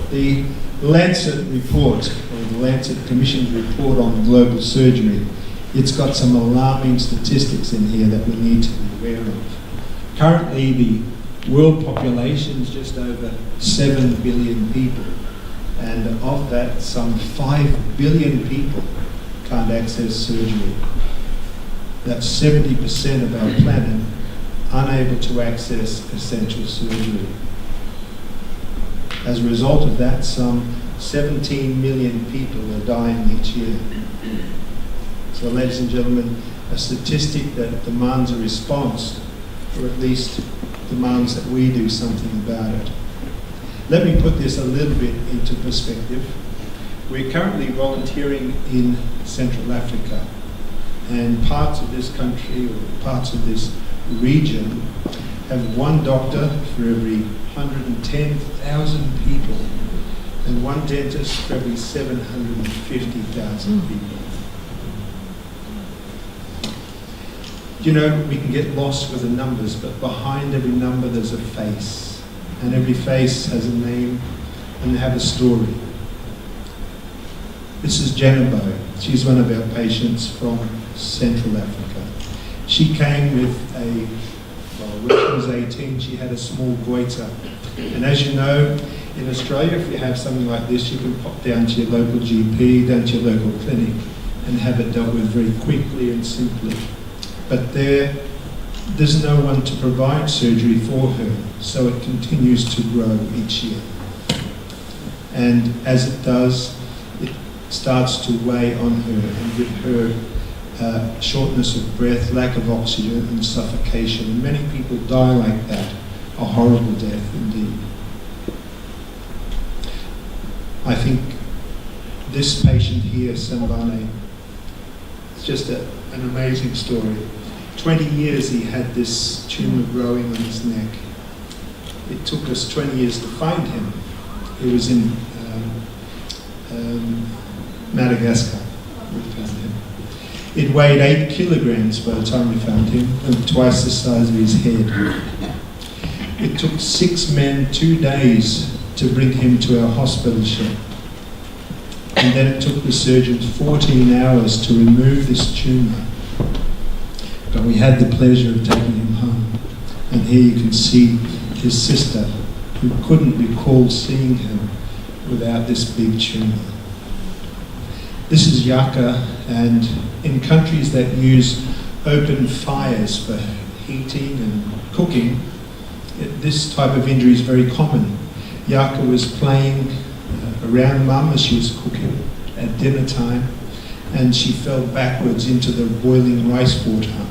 The Lancet report, or the Lancet Commission's report on global surgery, it's got some alarming statistics in here that we need to be aware of. Currently, the world population is just over 7 billion people, and of that, some 5 billion people can't access surgery. That's 70% of our planet unable to access essential surgery. As a result of that, some 17 million people are dying each year. So, ladies and gentlemen, a statistic that demands a response, or at least demands that we do something about it. Let me put this a little bit into perspective. We're currently volunteering in Central Africa, and parts of this country, or parts of this region, have one doctor for every 110,000 people, and one dentist for every 750,000 people. You know, we can get lost with the numbers, but behind every number there's a face, and every face has a name and have a story. This is Jennibo. She's one of our patients from Central Africa. She came with when she was 18, she had a small goiter. And as you know, in Australia, if you have something like this, you can pop down to your local GP, down to your local clinic, and have it dealt with very quickly and simply. But there's no one to provide surgery for her, so it continues to grow each year. And as it does, it starts to weigh on her and give her shortness of breath, lack of oxygen, and suffocation. And many people die like that, a horrible death indeed. I think this patient here, Sambane, it's just an amazing story. 20 years he had this tumour growing on his neck. It took us 20 years to find him. He was in Madagascar. We found him. It weighed 8 kilograms by the time we found him, and twice the size of his head. It took 6 men 2 days to bring him to our hospital ship. And then it took the surgeons 14 hours to remove this tumour. But we had the pleasure of taking him home. And here you can see his sister, who couldn't recall seeing him without this big tumour. This is Yaka, and in countries that use open fires for heating and cooking, this type of injury is very common. Yaka was playing around Mum as she was cooking at dinner time, and she fell backwards into the boiling rice water.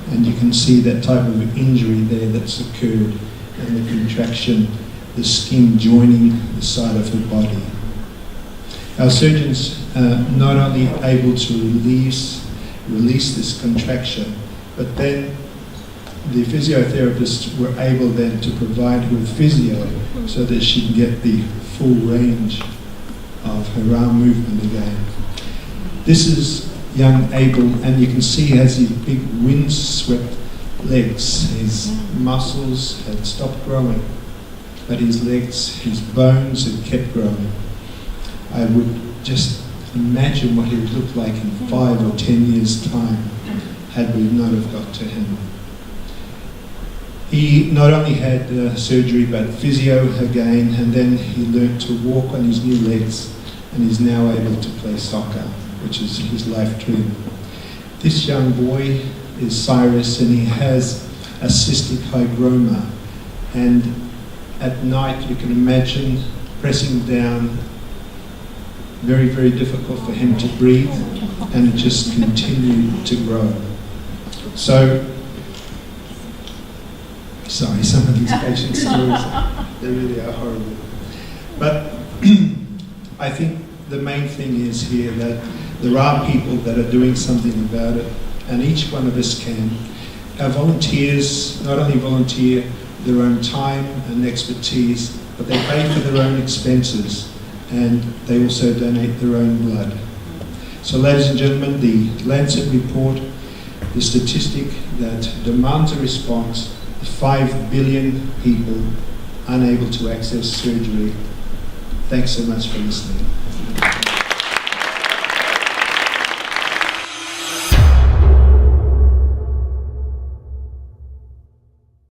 And you can see that type of injury there that's occurred, and the contraction, the skin joining the side of her body. Our surgeons not only able to release this contraction, but then the physiotherapists were able then to provide her with physio so that she can get the full range of her arm movement again. This is young Abel, and you can see he has these big windswept legs. His muscles had stopped growing, but his legs, his bones had kept growing. I would just imagine what he would look like in 5 or 10 years' time had we not have got to him. He not only had surgery, but physio again, and then he learnt to walk on his new legs, and is now able to play soccer, which is his life dream. This young boy is Cyrus, and he has a cystic hygroma, and at night you can imagine pressing down, very, very difficult for him to breathe, and it just continued to grow. So, sorry, some of these patient stories, they really are horrible. But I think the main thing is here that there are people that are doing something about it, and each one of us can. Our volunteers not only volunteer their own time and expertise, but they pay for their own expenses, and they also donate their own blood. So, ladies and gentlemen, the Lancet report, the statistic that demands a response, 5 billion people unable to access surgery Thanks so much for listening.